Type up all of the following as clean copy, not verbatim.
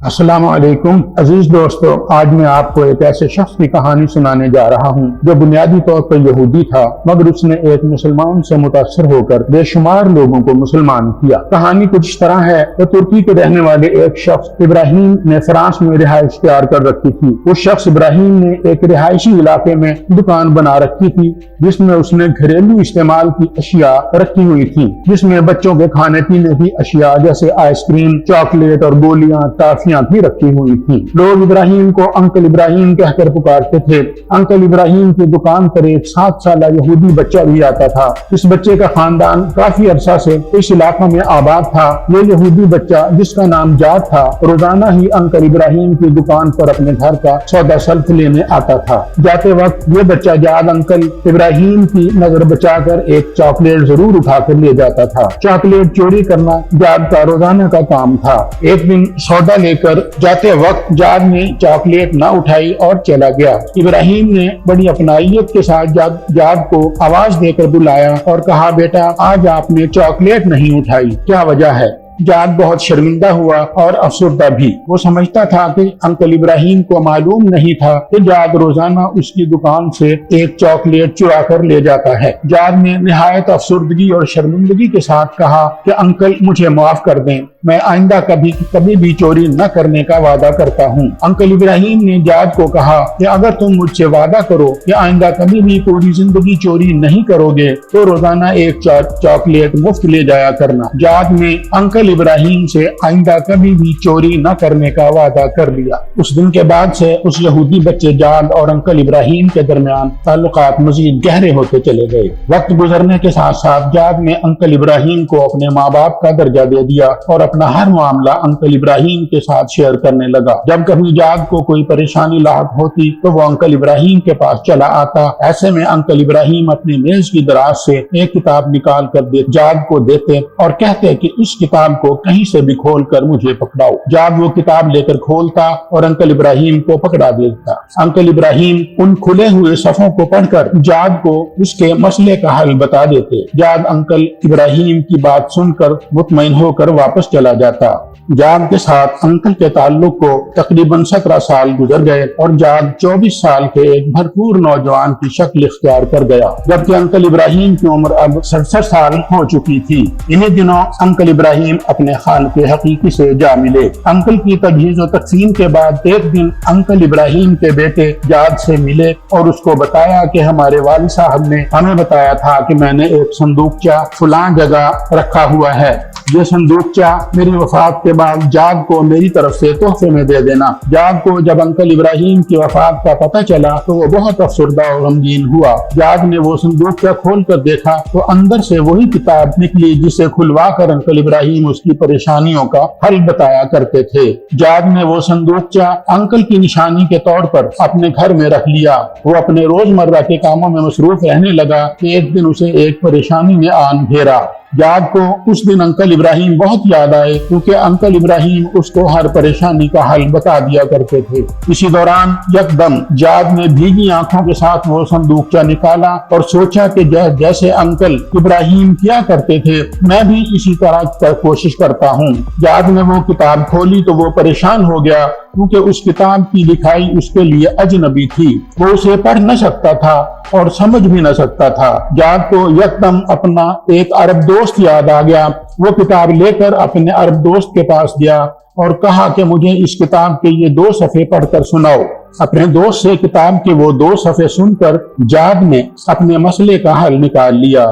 السلام علیکم عزیز دوستو، آج میں آپ کو ایک ایسے شخص کی کہانی سنانے جا رہا ہوں جو بنیادی طور پر یہودی تھا، مگر اس نے ایک مسلمان سے متاثر ہو کر بے شمار لوگوں کو مسلمان کیا۔ کہانی کچھ اس طرح ہے کہ ترکی کے رہنے والے ایک شخص ابراہیم نے فرانس میں رہائش اختیار کر رکھی تھی۔ اس شخص ابراہیم نے ایک رہائشی علاقے میں دکان بنا رکھی تھی جس میں اس نے گھریلو استعمال کی اشیاء رکھی ہوئی تھی، جس میں بچوں کے کھانے پینے کی اشیاء جیسے آئس کریم، چاکلیٹ اور گولیاں، ٹافیاں بھی رکھی ہوئی تھی۔ لوگ ابراہیم کو انکل ابراہیم کہہ کر پکارتے تھے۔ انکل ابراہیم کی دکان پر ایک 7 سالہ یہودی بچہ بھی آتا تھا۔ اس بچے کا خاندان کافی عرصہ سے اس علاقہ میں آباد تھا۔ یہ یہودی بچہ جس کا نام جاد تھا روزانہ ہی انکل ابراہیم کی دکان پر اپنے گھر کا سودا سلف لینے آتا تھا۔ جاتے وقت یہ بچہ جاد انکل ابراہیم کی نظر بچا کر ایک چاکلیٹ ضرور اٹھا کر لے جاتا تھا۔ چاکلیٹ چوری کرنا جاد کا روزانہ کا کام تھا۔ ایک دن سودا لے کر جاتے وقت جاد نے چاکلیٹ نہ اٹھائی اور چلا گیا۔ ابراہیم نے بڑی اپنائیت کے ساتھ جاد کو آواز دے کر بلایا اور کہا، بیٹا آج آپ نے چاکلیٹ نہیں اٹھائی، کیا وجہ ہے؟ جاد بہت شرمندہ ہوا اور افسردہ بھی۔ وہ سمجھتا تھا کہ انکل ابراہیم کو معلوم نہیں تھا کہ جاد روزانہ اس کی دکان سے ایک چاکلیٹ چرا کر لے جاتا ہے۔ جاد نے نہایت افسردگی اور شرمندگی کے ساتھ کہا کہ انکل مجھے معاف کر دیں، میں آئندہ کبھی بھی چوری نہ کرنے کا وعدہ کرتا ہوں۔ انکل ابراہیم نے جاد کو کہا کہ اگر تم مجھ سے وعدہ کرو کہ آئندہ کبھی بھی پوری زندگی چوری نہیں کرو گے تو روزانہ ایک چاکلیٹ مفت لے جایا کرنا۔ جاد نے انکل ابراہیم سے آئندہ کبھی بھی چوری نہ کرنے کا وعدہ کر لیا۔ اس دن کے بعد سے اس یہودی بچے جاد اور انکل ابراہیم کے درمیان تعلقات مزید گہرے ہوتے چلے گئے۔ وقت گزرنے کے ساتھ ساتھ جاد نے انکل ابراہیم کو اپنے ماں باپ کا درجہ دے دیا اور اپنا ہر معاملہ انکل ابراہیم کے ساتھ شیئر کرنے لگا۔ جب کبھی جاد کو کوئی پریشانی لاحق ہوتی تو وہ انکل ابراہیم کے پاس چلا آتا۔ ایسے میں انکل ابراہیم اپنی میز کی دراز سے ایک کتاب نکال کر جاد کو دیتے اور کہتے کہ اس کتاب کو کہیں سے بھی کھول کر مجھے پکڑاؤ۔ جاد وہ کتاب لے کر کھولتا اور انکل ابراہیم کو پکڑا دیتا۔ انکل ابراہیم ان کھلے ہوئے صفوں کو پڑھ کر جاد کو اس کے مسئلے کا حل بتا دیتے۔ جاد انکل ابراہیم کی بات سن کر مطمئن ہو کر واپس چلا جاتا۔ جاد کے ساتھ انکل کے تعلق کو تقریباً 17 سال گزر گئے اور جاد 24 سال کے ایک بھرپور نوجوان کی شکل اختیار کر گیا، جبکہ انکل ابراہیم کی عمر اب 67 سال ہو چکی تھی۔ انہی دنوں انکل ابراہیم اپنے خالق حقیقی سے جا ملے۔ انکل کی تجہیز و تقسیم کے بعد ایک دن انکل ابراہیم کے بیٹے جاد سے ملے اور اس کو بتایا کہ ہمارے والد صاحب نے ہمیں بتایا تھا کہ میں نے ایک صندوقچہ فلاں جگہ رکھا ہوا ہے، یہ صندوقچہ میری وفات کے بعد جاد کو میری طرف سے تحفے میں دے دینا۔ جاد کو جب انکل ابراہیم کی وفات کا پتہ چلا تو وہ بہت افسردہ اور غمگین ہوا۔ جاد نے وہ صندوقچہ کھول کر دیکھا تو اندر سے وہی کتاب نکلی جسے کھلوا کر انکل ابراہیم اس کی پریشانیوں کا حل بتایا کرتے تھے۔ جاد نے وہ صندوقچہ انکل کی نشانی کے طور پر اپنے گھر میں رکھ لیا۔ وہ اپنے روزمرہ کے کاموں میں مصروف رہنے لگا کہ ایک دن اسے ایک پریشانی نے آن گھیرا۔ جاد کو اس دن انکل ابراہیم بہت یاد آئے کیونکہ انکل ابراہیم اس کو ہر پریشانی کا حل بتا دیا کرتے تھے۔ اسی دوران یکدم جاد نے بھیگی آنکھوں کے ساتھ وہ صندوقچہ نکالا اور سوچا کہ جیسے انکل ابراہیم کیا کرتے تھے میں بھی اسی طرح کوشش کرتا ہوں۔ جاد نے وہ کتاب کھولی تو وہ پریشان ہو گیا کیونکہ اس کتاب کی لکھائی اس کے لیے اجنبی تھی۔ وہ اسے پڑھ نہ سکتا تھا اور سمجھ بھی نہ سکتا تھا۔ جاد کو یکدم اپنا ایک عرب دوست یاد آ گیا۔ وہ کتاب لے کر اپنے عرب دوست کے پاس گیا اور کہا کہ مجھے اس کتاب کے یہ 2 صفحے پڑھ کر سناؤ۔ اپنے دوست سے کتاب کے وہ 2 صفحے سن کر جاد نے اپنے مسئلے کا حل نکال لیا۔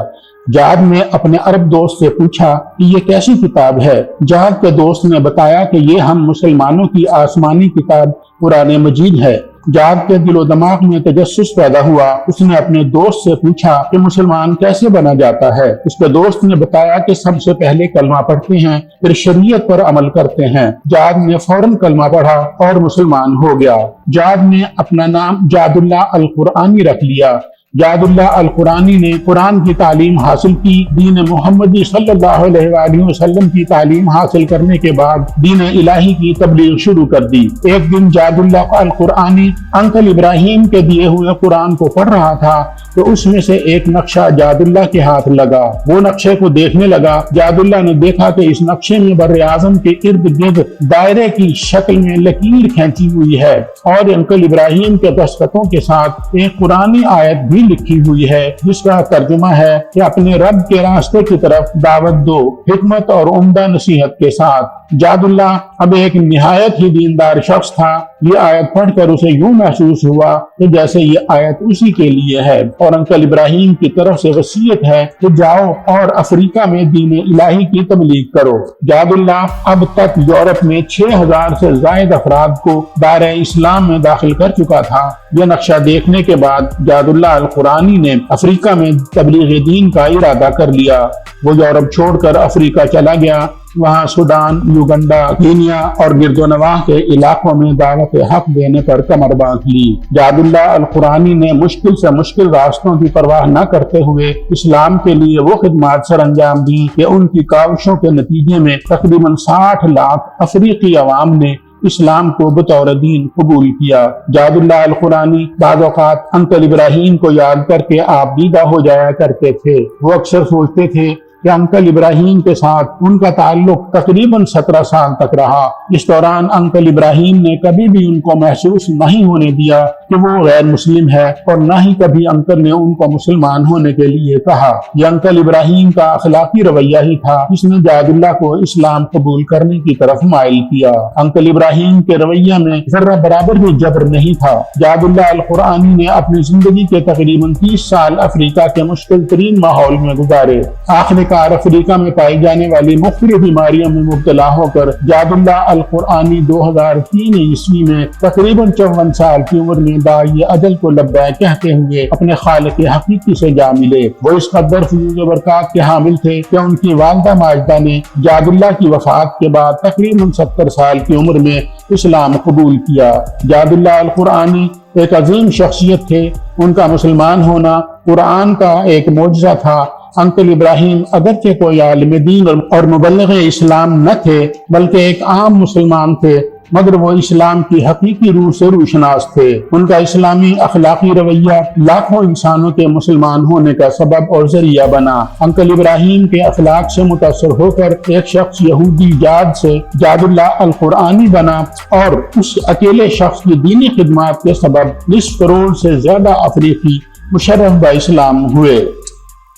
جاد نے اپنے عرب دوست سے پوچھا کہ یہ کیسی کتاب ہے؟ جاد کے دوست نے بتایا کہ یہ ہم مسلمانوں کی آسمانی کتاب قرآن مجید ہے۔ جاد کے دل و دماغ میں تجسس پیدا ہوا۔ اس نے اپنے دوست سے پوچھا کہ مسلمان کیسے بنا جاتا ہے؟ اس کے دوست نے بتایا کہ سب سے پہلے کلمہ پڑھتے ہیں پھر شریعت پر عمل کرتے ہیں۔ جاد نے فوراً کلمہ پڑھا اور مسلمان ہو گیا۔ جاد نے اپنا نام جاد اللہ القرآنی رکھ لیا۔ جاد اللہ القرآنی نے قرآن کی تعلیم حاصل کی، دین محمدی صلی اللہ علیہ وآلہ وسلم کی تعلیم حاصل کرنے کے بعد دین الہی کی تبلیغ شروع کر دی۔ ایک دن جاد اللہ القرآنی انکل ابراہیم کے دیے ہوئے قرآن کو پڑھ رہا تھا تو اس میں سے ایک نقشہ جاد اللہ کے ہاتھ لگا۔ وہ نقشے کو دیکھنے لگا۔ جاد اللہ نے دیکھا کہ اس نقشے میں بر اعظم کے ارد گرد دائرے کی شکل میں لکیر کھینچی ہوئی ہے اور انکل ابراہیم کے دستخطوں کے ساتھ ایک قرآنی آیت بھی لکھی ہوئی ہے جس کا ترجمہ ہے کہ اپنے رب کے راستے کی طرف دعوت دو، حکمت اور عمدہ نصیحت کے ساتھ۔ جاد اللہ اب ایک نہایت ہی دیندار شخص تھا۔ یہ آیت پڑھ کر اسے یوں محسوس ہوا کہ جیسے یہ آیت اسی کے لیے ہے اور انکل ابراہیم کی طرف سے وصیت ہے کہ جاؤ اور افریقہ میں دین الہی کی تبلیغ کرو۔ جاد اللہ اب تک یورپ میں 6000 سے زائد افراد کو دائرہ اسلام میں داخل کر چکا تھا۔ یہ نقشہ دیکھنے کے بعد جاد اللہ القرآنی نے افریقہ میں تبلیغ دین کا ارادہ کر لیا۔ وہ یورپ چھوڑ کر افریقہ چلا گیا۔ وہاں سوڈان، یوگنڈا، کینیا اور گرد و نواح کے علاقوں میں دعوت حق دینے پر کمر باندھ لی۔ جاد اللہ القرآنی نے مشکل سے مشکل راستوں کی پرواہ نہ کرتے ہوئے اسلام کے لیے وہ خدمات سر انجام دی کہ ان کی کاوشوں کے نتیجے میں تقریباً 60 لاکھ افریقی عوام نے اسلام کو بطور دین قبول کیا۔ جاد اللہ القرآنی بعض اوقات انکل ابراہیم کو یاد کر کے آپ دیدہ ہو جایا کرتے تھے۔ وہ اکثر سوچتے تھے کہ انکل ابراہیم کے ساتھ ان کا تعلق تقریباً 17 سال تک رہا۔ اس دوران انکل ابراہیم نے کبھی بھی ان کو محسوس نہیں ہونے دیا کہ وہ غیر مسلم ہے اور نہ ہی کبھی انکل نے ان کو مسلمان ہونے کے لیے کہا۔ یہ انکل ابراہیم کا اخلاقی رویہ ہی تھا جس نے جاد اللہ کو اسلام قبول کرنے کی طرف مائل کیا۔ انکل ابراہیم کے رویہ میں ذرہ برابر بھی جبر نہیں تھا۔ جاد اللہ القرآنی نے اپنی زندگی کے تقریباً 30 سال افریقہ کے مشکل ترین ماحول میں گزارے۔ آخر افریقہ میں پائی جانے والی مختلف بیماریوں میں مبتلا ہو کر جاد اللہ القرآنی 2003 عیسوی میں تقریباً 54 سال کی عمر میں داعی اجل کو لبیک کہتے ہوئے اپنے خالق حقیقی سے جا ملے۔ وہ اس قدر فیوز و برکات کے حامل تھے کہ ان کی والدہ ماجدہ نے جاد اللہ کی وفات کے بعد تقریباً 70 سال کی عمر میں اسلام قبول کیا۔ جاد اللہ القرآنی ایک عظیم شخصیت تھے۔ ان کا مسلمان ہونا قرآن کا ایک معجزہ تھا۔ انکل ابراہیم اگرچہ کوئی عالم دین اور مبلغ اسلام نہ تھے بلکہ ایک عام مسلمان تھے، مگر وہ اسلام کی حقیقی روح سے روشناس تھے۔ ان کا اسلامی اخلاقی رویہ لاکھوں انسانوں کے مسلمان ہونے کا سبب اور ذریعہ بنا۔ انکل ابراہیم کے اخلاق سے متاثر ہو کر ایک شخص یہودی جاد سے جاد اللہ القرآنی بنا اور اس اکیلے شخص کی دینی خدمات کے سبب 20 کروڑ سے زیادہ افریقی مشرف با اسلام ہوئے۔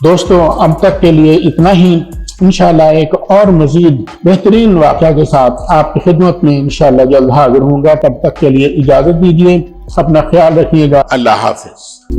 دوستو، اب تک کے لیے اتنا ہی۔ انشاءاللہ ایک اور مزید بہترین واقعہ کے ساتھ آپ کی خدمت میں انشاءاللہ جلد حاضر ہوں گا۔ تب تک کے لیے اجازت دیجیے، اپنا خیال رکھیے گا۔ اللہ حافظ۔